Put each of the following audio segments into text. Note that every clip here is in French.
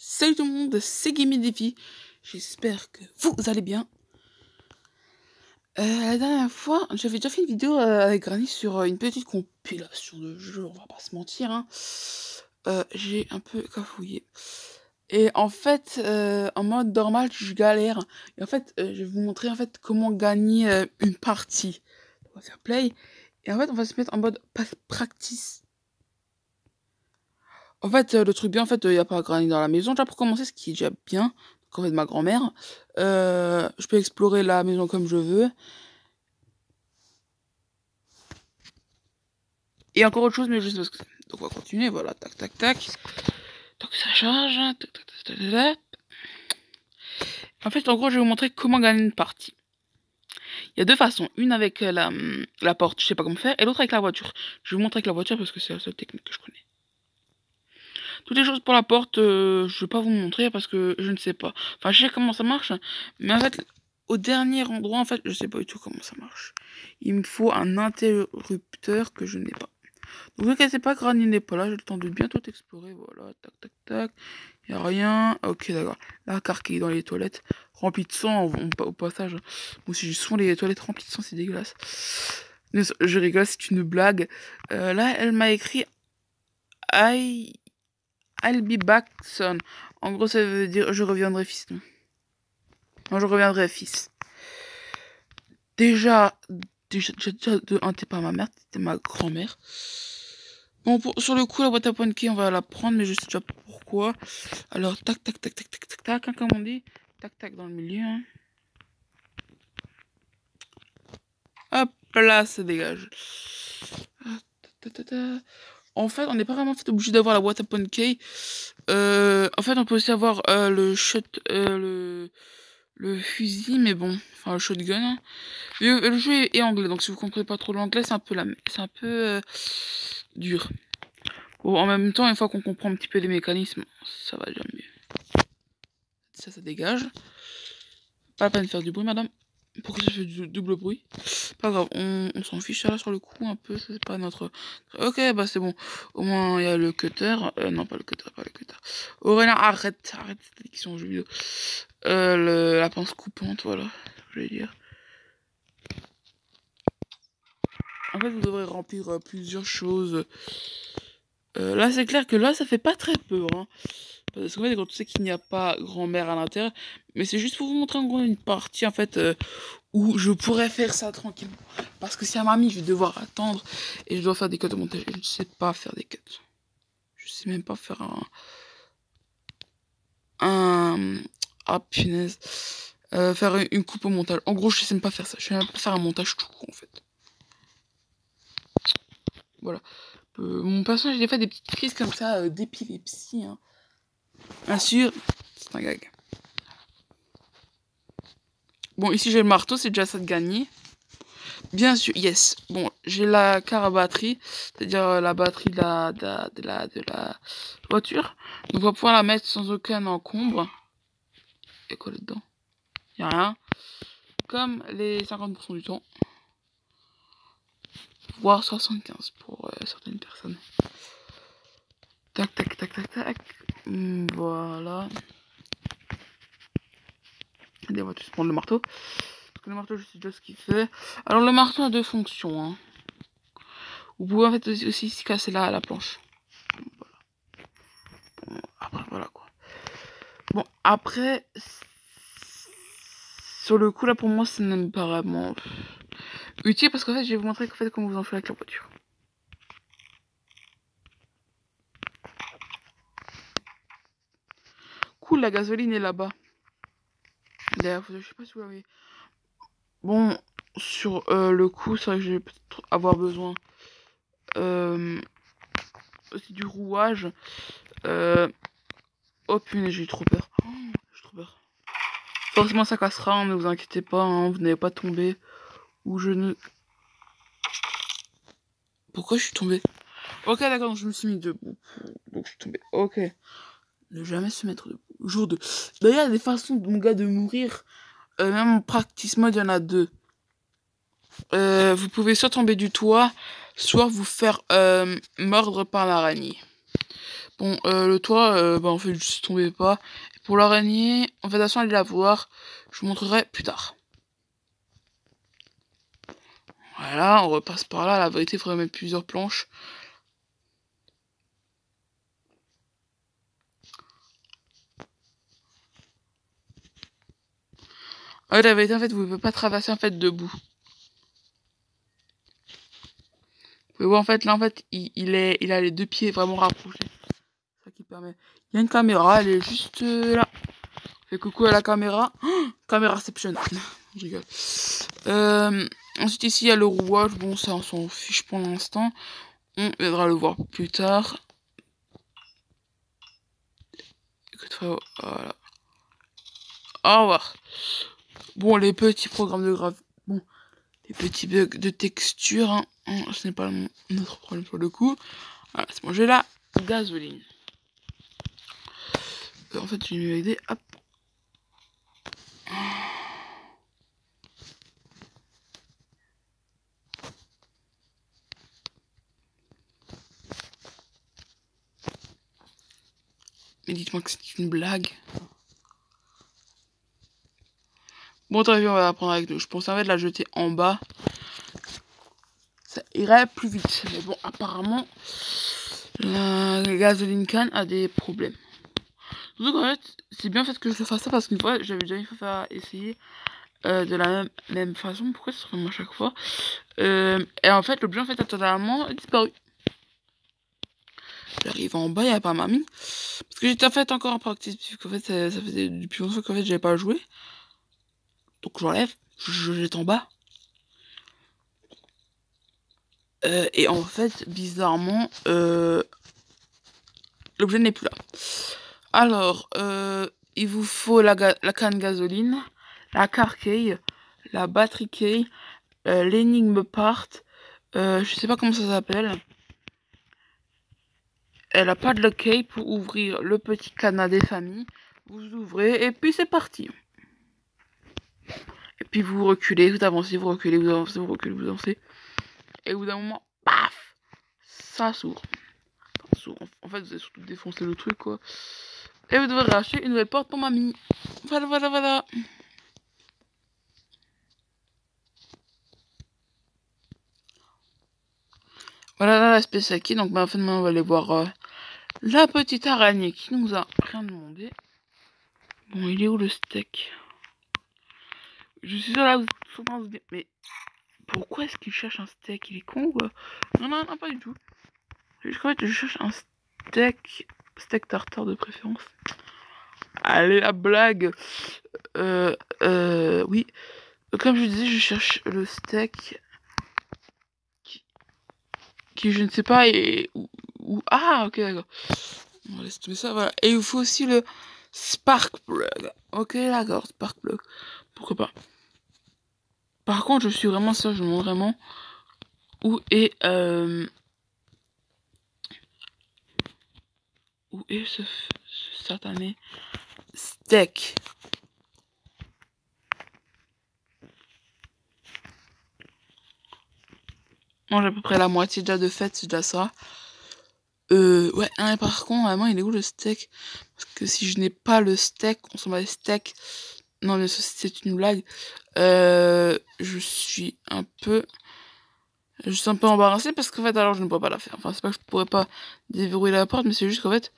Salut tout le monde, c'est GameDefi. J'espère que vous allez bien. La dernière fois, j'avais déjà fait une vidéo avec Granny sur une petite compilation de jeux, on va pas se mentir. Hein. J'ai un peu cafouillé. Et en fait, en mode normal, je galère. Et en fait, je vais vous montrer en fait comment gagner une partie. On va faire play. Et en fait, on va se mettre en mode practice. En fait, le truc bien, en fait, il n'y a pas Granny dans la maison. Déjà, pour commencer, ce qui est déjà bien, donc en fait, ma grand-mère, je peux explorer la maison comme je veux. Et encore autre chose, mais je sais pas ce que c'est. Donc, on va continuer, voilà, tac, tac, tac. Donc, ça charge, tac, tac, tac, tac, tac. En fait, en gros, je vais vous montrer comment gagner une partie. Il y a deux façons. Une avec la porte, je sais pas comment faire, et l'autre avec la voiture. Je vais vous montrer avec la voiture parce que c'est la seule technique que je connais. Toutes les choses pour la porte, je vais pas vous montrer parce que je ne sais pas. Enfin, je sais comment ça marche, mais en fait, au dernier endroit, en fait, je sais pas du tout comment ça marche. Il me faut un interrupteur que je n'ai pas. Donc, ne vous inquiétez pas, Granny n'est pas là, j'ai le temps de bien tout explorer. Voilà, tac, tac, tac. Il n'y a rien. Ok, d'accord. La carte qui est dans les toilettes, remplie de sang au passage. Moi aussi, j'ai souvent les toilettes remplies de sang, c'est dégueulasse. Je rigole, c'est une blague. Là, elle m'a écrit I'll be back son. En gros, ça veut dire je reviendrai fils. Non, je reviendrai fils. Déjà de un, t'es pas ma mère, t'es ma grand-mère. Bon, sur le coup, la boîte à point key, on va la prendre, mais je sais déjà pourquoi. Alors, tac, tac, tac, tac, tac, tac, tac, hein, comme on dit. Tac, tac, dans le milieu. Hein. Hop là, ça dégage. En fait, on n'est pas vraiment obligé d'avoir la boîte à point key. En fait, on peut aussi avoir le shot, le fusil, mais bon, enfin le shotgun. Hein. Le jeu est anglais, donc si vous comprenez pas trop l'anglais, c'est un peu dur. Bon, en même temps, une fois qu'on comprend un petit peu les mécanismes, ça va déjà mieux. Ça dégage. Pas la peine de faire du bruit, madame. Pourquoi ça fait du double bruit? Pas grave, on s'en fiche là sur le coup un peu, c'est pas notre... Ok, bah c'est bon. Au moins, il y a le cutter. Non, pas le cutter. Aurélien, arrête cette addiction aux jeux vidéo. La pince coupante, voilà, je vais dire. En fait, vous devrez remplir plusieurs choses. Là, c'est clair que là, ça fait pas très peur. Hein. Parce qu'en fait, quand tu sais qu'il n'y a pas grand-mère à l'intérieur, mais c'est juste pour vous montrer en gros une partie en fait où je pourrais faire ça tranquillement. Parce que si à mamie, je vais devoir attendre et je dois faire des cuts au montage. Je ne sais pas faire des cuts. Je sais même pas faire ah punaise. Faire une coupe au montage. En gros, je sais même pas faire ça. Je sais même pas faire un montage tout en fait. Voilà. Mon personnage, il a fait des petites crises comme ça d'épilepsie. Hein. Bien sûr, c'est un gag. Bon, ici j'ai le marteau, c'est déjà ça de gagner. Bien sûr, yes. Bon, j'ai la carte batterie, c'est-à-dire la batterie de la voiture. Donc on va pouvoir la mettre sans aucun encombre. Il y a quoi là-dedans? Il n'y a rien. Comme les 50% du temps. Voire 75 pour certaines personnes. Tac, tac, tac, tac, tac. Voilà. Allez, on va tous prendre le marteau. Parce que le marteau, je sais déjà ce qu'il fait. Alors, le marteau a deux fonctions. Hein. Vous pouvez en fait aussi casser la planche. Voilà. Bon, après, voilà quoi. Bon, après, sur le coup, là, pour moi, ça n'est pas vraiment utile parce qu'en fait, je vais vous montrer comment vous en faites avec la voiture. Cool, la gasoline est là-bas. D'ailleurs, je sais pas si vous l'avez. Bon, sur le coup, c'est vrai que je vais peut-être avoir besoin aussi du rouage. Oh punaise, j'ai trop peur. J'ai trop peur. Forcément, ça cassera, hein, ne vous inquiétez pas, hein, vous n'allez pas tomber. Ou je ne... Pourquoi je suis tombée? Ok, d'accord, je me suis mis debout. Donc je suis tombée. Ok. Ne jamais se mettre debout. Jour 2. D'ailleurs, il y a des façons, mon gars, de mourir. Même en practice mode, il y en a deux. Vous pouvez soit tomber du toit, soit vous faire mordre par l'araignée. Bon, le toit, bah, en fait, juste tombez pas. Et pour l'araignée, en fait, de toute façon, allez la voir. Je vous montrerai plus tard. Voilà, on repasse par là. La vérité, il faudrait mettre plusieurs planches. Ouais, la vérité, en fait, vous ne pouvez pas traverser, en fait, debout. Vous pouvez voir, en fait, là, en fait, il a les deux pieds vraiment rapprochés. C'est ça qui permet. Il y a une caméra, elle est juste là. Fais coucou à la caméra. Oh, Cameraception. Je rigole. Ensuite, ici, il y a le rouage. Bon, ça, on s'en fiche pour l'instant. On viendra le voir plus tard. Voilà. Au revoir. Bon, les petits programmes de grave. Bon, les petits bugs de texture. Hein. Ce n'est pas notre problème pour le coup. Voilà, c'est bon, j'ai la gasoline. En fait, je vais m'aider. Hop. Mais dites-moi que c'est une blague. Bon, t'as vu, on va la prendre avec nous. Je pensais en fait la jeter en bas. Ça irait plus vite. Mais bon, apparemment, la gasoline can a des problèmes. Surtout qu'en fait, c'est bien fait que je fasse ça parce qu'une fois, j'avais déjà une fois essayer de la même façon. Pourquoi ça se fait moi à chaque fois et en fait, l'objet en fait a totalement disparu. J'arrive en bas, il n'y a pas mamie. Parce que j'étais en fait encore en practice, puisqu'en fait, ça faisait depuis longtemps qu'en fait, j'avais pas joué. Donc j'enlève, je jette en bas. Et en fait, bizarrement, l'objet n'est plus là. Alors, il vous faut la canne gasoline, la car key, la battery key, l'énigme part, je sais pas comment ça s'appelle. Elle a pas de key pour ouvrir le petit cadenas des familles. Vous ouvrez et puis c'est parti. Et puis vous reculez, vous avancez, vous reculez, vous avancez, vous reculez, vous avancez. Et au bout d'un moment, paf, ça s'ouvre. En fait, vous avez surtout défoncé le truc, quoi. Et vous devrez racheter une nouvelle porte pour mamie. Voilà, voilà, voilà. Voilà là, la spéciale key. Donc, maintenant, on va aller voir la petite araignée qui nous a rien demandé. Bon, il est où le steak? Je suis sûre là, vous êtes sûrement se dire, mais pourquoi est-ce qu'il cherche un steak? Il est con ou non, non, non, pas du tout. En fait, je cherche un steak tartare de préférence. Allez, la blague. Oui. Comme je disais, je cherche le steak qui je ne sais pas et ah, ok, d'accord. On va laisser tomber ça, voilà. Et il vous faut aussi le spark plug. Ok, d'accord, spark plug. Pourquoi pas. Par contre, je suis vraiment sûr, je me demande vraiment où est ce satané steak. Bon, j'ai à peu près la moitié déjà de fait, c'est déjà ça. Ouais, hein, par contre, vraiment, il est où le steak? Parce que si je n'ai pas le steak, on s'en va les steaks. Non, mais c'est une blague. Je suis un peu embarrassée parce qu'en fait, alors je ne pourrais pas la faire. Enfin, c'est pas que je pourrais pas déverrouiller la porte, mais c'est juste qu'en fait,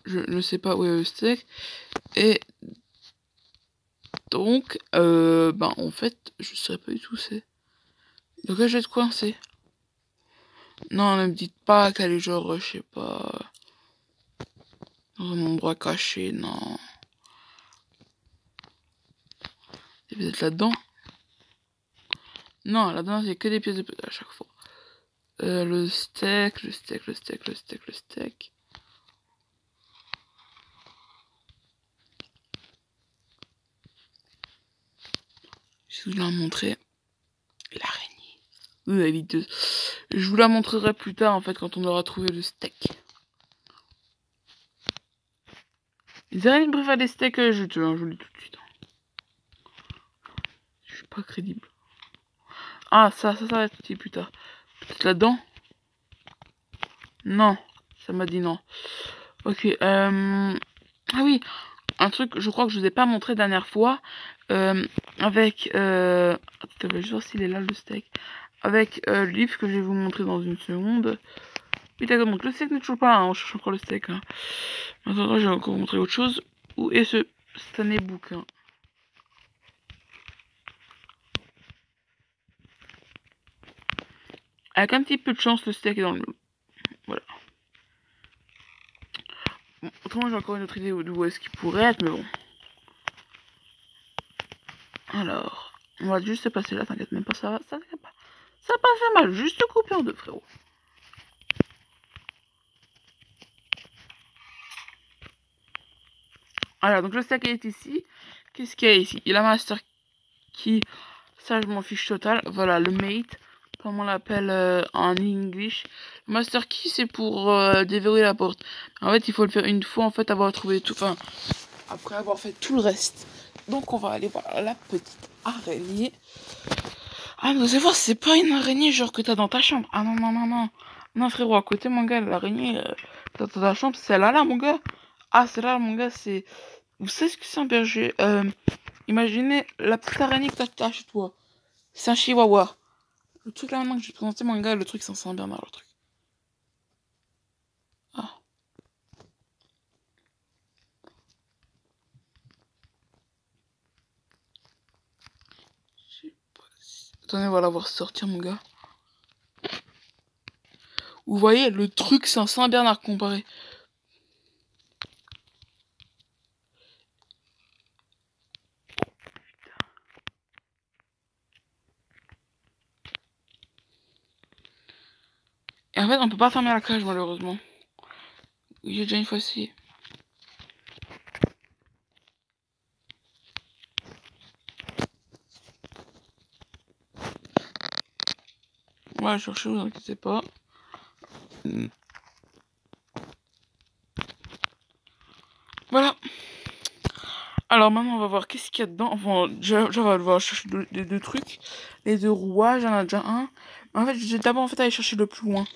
je ne sais pas où est le steak. Et donc, ben, en fait, je saurais pas du tout où c'est. Donc là, je vais être coincée. Non, ne me dites pas qu'elle est genre, je sais pas, dans un endroit caché, non. Et vous êtes là-dedans? Non, là-dedans, il y a que des pièces de puzzle à chaque fois. Le steak. Je vous la montrer. L'araignée. Oui, la viteuse. Je vous la montrerai plus tard, en fait, quand on aura trouvé le steak. Les araignées préfèrent les steaks juteux, hein, je vous le dis tout de suite. Je suis pas crédible. Ah, ça va être petit plus tard. Peut-être là-dedans? Non, ça m'a dit non. Ok, ah oui, un truc, je crois que je vous ai pas montré la dernière fois, avec, attends, je vais juste voir s'il est là, le steak, avec le livre que je vais vous montrer dans une seconde. Oui, d'accord, donc le steak n'est toujours pas là, hein, on cherche encore le steak. Hein. Maintenant, je vais encore vous montrer autre chose. Où est ce Stanley bouquin? Avec un petit peu de chance, le steak est dans le... Voilà. Bon, autrement, j'ai encore une autre idée d'où est-ce qu'il pourrait être, mais bon. Alors, on va juste se passer là, t'inquiète même pas, ça va, ça va pas. Ça va pas faire mal, juste couper en deux, frérot. Voilà, donc le steak est ici. Qu'est-ce qu'il y a ici? Il a Master Key, ça je m'en fiche total. Voilà, le mate, comme on l'appelle en English. Le Master Key, c'est pour déverrouiller la porte. En fait, il faut le faire une fois, en fait, avoir trouvé tout, enfin, après avoir fait tout le reste. Donc, on va aller voir la petite araignée. Ah, vous allez voir, c'est pas une araignée genre que t'as dans ta chambre. Ah non, non, non, non. Non, frérot, à côté, mon gars, l'araignée dans ta chambre, c'est celle-là, mon gars. Ah, celle-là, mon gars, c'est... Vous savez ce que c'est un berger imaginez la petite araignée que t'as chez toi. C'est un chihuahua. Le truc là maintenant que je vais te présenter, mon gars, le truc, c'est un Saint-Bernard, le truc. Ah. Attendez, on va la voir sortir, mon gars. Vous voyez, le truc, c'est un Saint-Bernard comparé. Et en fait, on peut pas fermer la cage, malheureusement. J'ai déjà une fois essayé. Ouais, cherchez, vous inquiétez pas. Voilà. Alors maintenant, on va voir qu'est-ce qu'il y a dedans. Enfin, déjà, on va devoir chercher les deux trucs. Les deux rouages, j'en ai déjà un. En fait, j'ai d'abord en fait aller chercher le plus loin.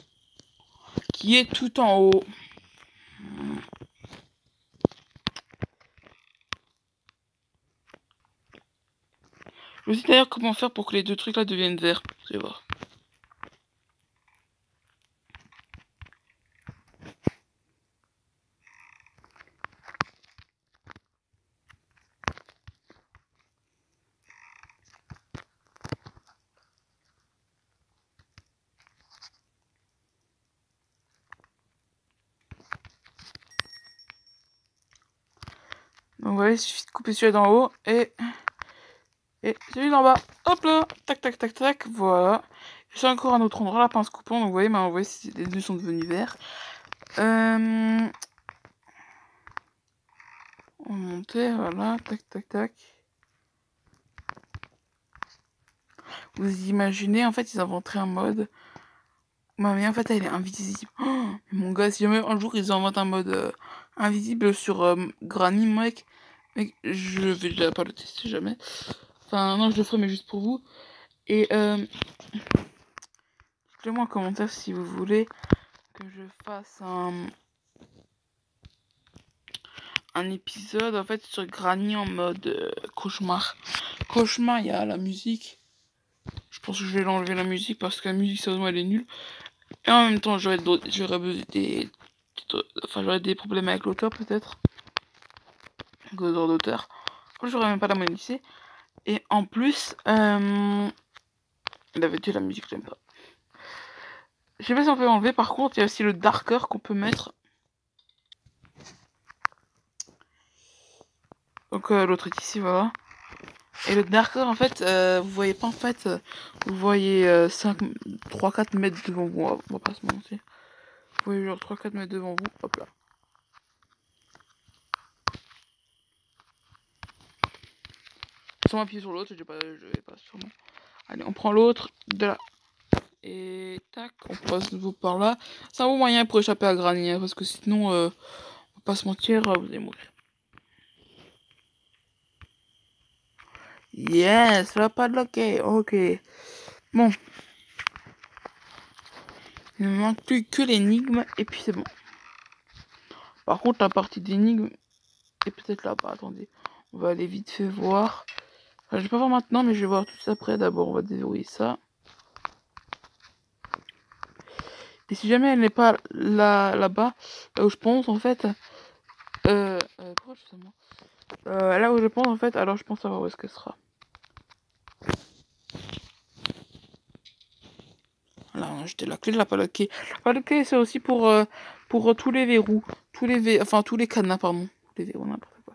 Qui est tout en haut. Je sais d'ailleurs comment faire pour que les deux trucs là deviennent verts. Vous allez voir. Donc voilà, il suffit de couper celui-là d'en haut et celui d'en bas. Hop là, tac tac tac tac, voilà. J'ai encore un autre endroit, la pince coupant, donc vous voyez, vous voyez si les deux sont devenus verts. On montait, voilà, tac tac tac. Vous imaginez, en fait, ils inventeraient un mode. Ma mère, en fait, elle est invisible. Oh, mon gars, si jamais un jour ils inventent un mode invisible sur Granny, mec, je vais déjà pas le tester jamais. Enfin, non, je le ferai, mais juste pour vous. Et dites-le-moi en commentaire si vous voulez que je fasse un épisode en fait sur Granny en mode cauchemar. Cauchemar, il y a la musique. Je pense que je vais l'enlever la musique parce que la musique, sérieusement, elle est nulle. Et en même temps, j'aurais des problèmes avec l'auteur peut-être. Avec les droits d'auteur. J'aurais même pas la monétiser. Et en plus, il avait dit la musique, j'aime pas. Je sais pas si on peut enlever, par contre, il y a aussi le darker qu'on peut mettre. Donc l'autre est ici, voilà. Et le darker, en fait, vous voyez pas, en fait, vous voyez 3-4 mètres devant vous, on va pas se mentir. Vous voyez genre 3-4 mètres devant vous, hop là. Sans appuyer sur l'autre, je vais pas sûrement. Allez, on prend l'autre, de là. Et tac, on passe de nouveau par là. C'est un bon moyen pour échapper à Granny, hein, parce que sinon, on va pas se mentir, vous allez mourir. Yes, là pas de loquet, ok. Bon. Il ne me manque plus que l'énigme, et puis c'est bon. Par contre, la partie d'énigme est peut-être là-bas. Attendez, on va aller vite fait voir. Enfin, je vais pas voir maintenant, mais je vais voir tout ça après. D'abord, on va déverrouiller ça. Et si jamais elle n'est pas là-bas, là où je pense en fait, pourquoi je fais ça moi là où je pense en fait, alors je pense savoir où est-ce qu'elle sera. Là, on a jeté la clé de la palette. La palette c'est aussi pour tous les verrous, enfin tous les cadenas, pardon, tous les verrous, n'importe quoi.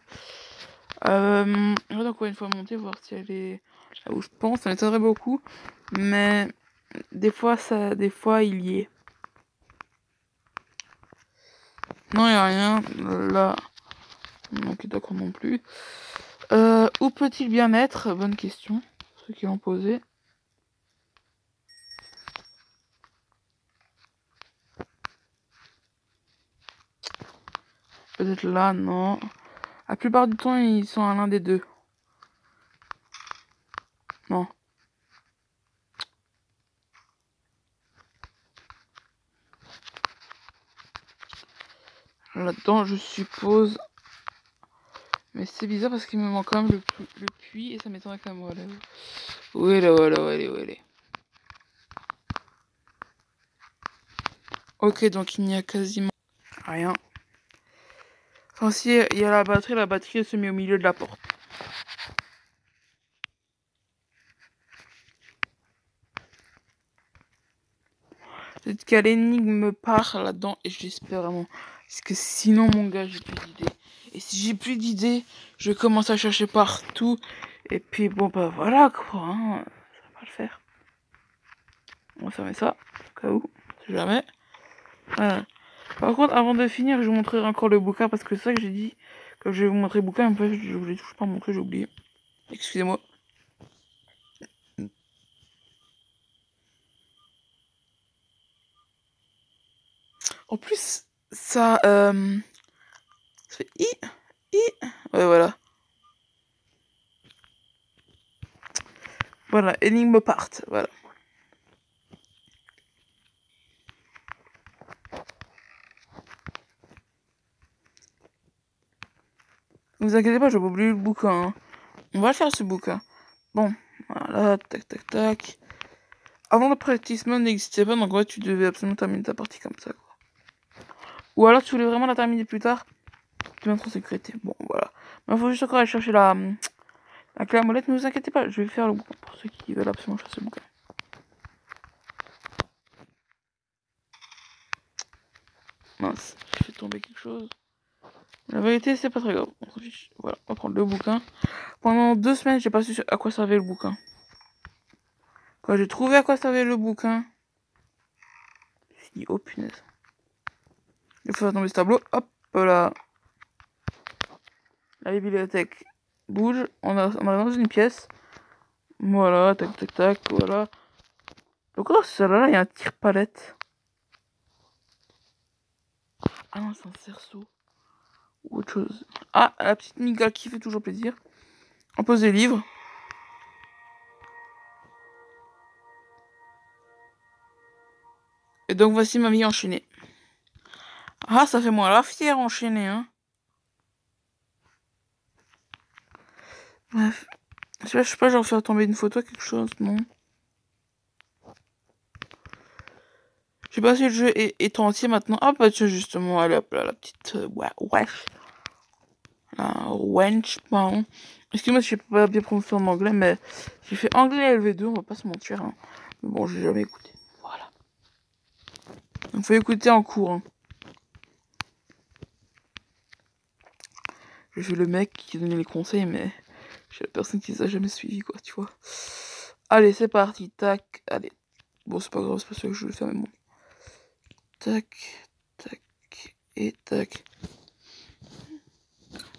On va encore une fois monter, voir si elle est là où je pense. Ça m'étonnerait beaucoup, mais des fois il y est. Non, il n'y a rien là. Ok, d'accord non plus. Où peut-il bien être? Bonne question. Ceux qui l'ont posé. Peut-être là, non. La plupart du temps, ils sont à l'un des deux. Non. Là-dedans, je suppose. Mais c'est bizarre parce qu'il me manque quand même le puits et ça m'étonnerait quand même. Voilà. Où est où elle est. Ok, donc il n'y a quasiment rien. Enfin, si il y a la batterie elle se met au milieu de la porte. Peut-être qu'à l'énigme part là-dedans et j'espère vraiment. Parce que sinon, mon gars, j'ai plus d'idées. Et si j'ai plus d'idées, je commence à chercher partout. Et puis, bon, bah voilà quoi. Hein. Ça va pas le faire. On va fermer ça, au cas où, si jamais. Par contre, avant de finir, je vous montrerai encore le bouquin parce que c'est ça que j'ai dit. Que je vais vous montrer le bouquin, en fait, je vous l'ai toujours pas montré, j'ai oublié. Excusez-moi. En plus, ça fait i. Ouais, voilà. Voilà, énigme part. Voilà. Ne vous inquiétez pas, je vais pas oublier le bouquin. Hein. On va le faire ce bouquin. Bon, voilà, tac, tac, tac. Avant le practice-mode n'existait pas, donc ouais, tu devais absolument terminer ta partie comme ça, quoi. Ou alors tu voulais vraiment la terminer plus tard, tu mets en sécurité. Bon, voilà. Mais il faut juste encore aller chercher la clé à molette, ne vous inquiétez pas, je vais faire le bouquin pour ceux qui veulent absolument chercher le bouquin. Mince, j'ai fait tomber quelque chose. La vérité, c'est pas très grave. Voilà, on va prendre le bouquin. Pendant 2 semaines, j'ai pas su à quoi servait le bouquin. Quand j'ai trouvé à quoi servait le bouquin, je me suis dit, oh punaise. Il faut faire tomber ce tableau. Hop là. La bibliothèque bouge. On est dans une pièce. Voilà, tac, tac, tac, voilà. Donc, oh, celle-là, il y a un tire-palette. Ah non, c'est un cerceau. Ou autre chose. Ah, la petite Niga qui fait toujours plaisir. On pose des livres. Et donc, voici ma vie enchaînée. Ah, ça fait moins la fière enchaînée, hein. Bref. Je sais pas, genre faire tomber une photo, quelque chose, non. Je sais pas si le jeu est entier maintenant. Ah, bah tiens, justement, allez hop là, la petite wesh. La wench, pardon. Excuse-moi si je sais pas bien prononcer en anglais, mais j'ai fait anglais LV2, on va pas se mentir. Hein. Mais bon, j'ai jamais écouté. Voilà. Donc, faut écouter en cours. Hein. J'ai vu le mec qui donnait les conseils, mais j'ai la personne qui les a jamais suivis, quoi, tu vois. Allez, c'est parti. Tac. Allez. Bon, c'est pas grave, c'est pas sûr que je vais le faire, mais bon. Tac, tac, et tac.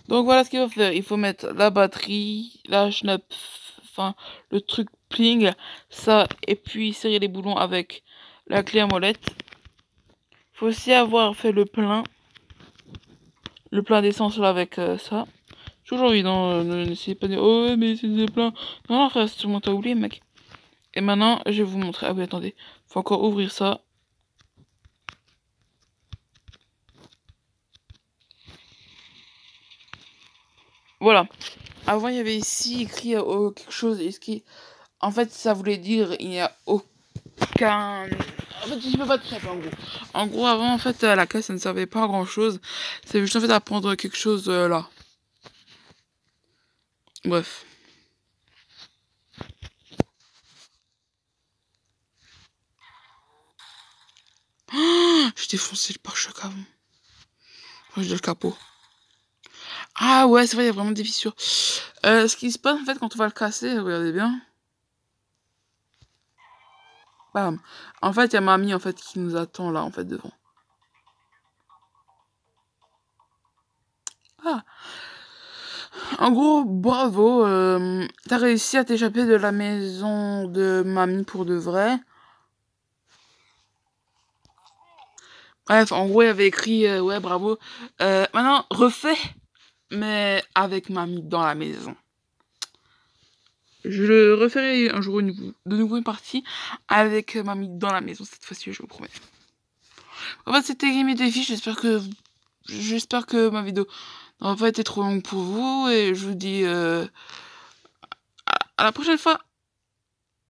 Donc voilà ce qu'il faut faire. Il faut mettre la batterie, la schnapp, enfin le truc pling, ça, et puis serrer les boulons avec la clé à molette. Il faut aussi avoir fait le plein d'essence là avec ça. Toujours évident, n'essayez pas de dire oh ouais, mais c'est des pleins. Non, non, frère, c'est tout le monde t'a oublié, mec. Et maintenant, je vais vous montrer. Ah oui, attendez, faut encore ouvrir ça. Voilà. Avant, il y avait ici écrit quelque chose. En fait, ça voulait dire il n'y a aucun. En fait, je peux pas te taper en gros. En gros, avant, en fait, la caisse, ça ne servait pas à grand chose. C'est juste en fait à prendre quelque chose là. Bref. Oh, j'ai défoncé le pare-choc avant. J'ai le capot. Ah ouais, c'est vrai, il y a vraiment des fissures. Ce qui se passe en fait quand on va le casser, regardez bien. Bam. En fait, il y a mamie en fait qui nous attend là en fait devant. Ah. En gros, bravo. T'as réussi à t'échapper de la maison de mamie pour de vrai. Bref, en gros, il y avait écrit ouais, bravo. Maintenant, refais, mais avec mamie dans la maison. Je le referai un jour de nouveau une partie avec mamie dans la maison cette fois-ci, je vous promets. En fait, c'était mes défis. J'espère que ma vidéo n'aura pas été trop longue pour vous et je vous dis à la prochaine fois.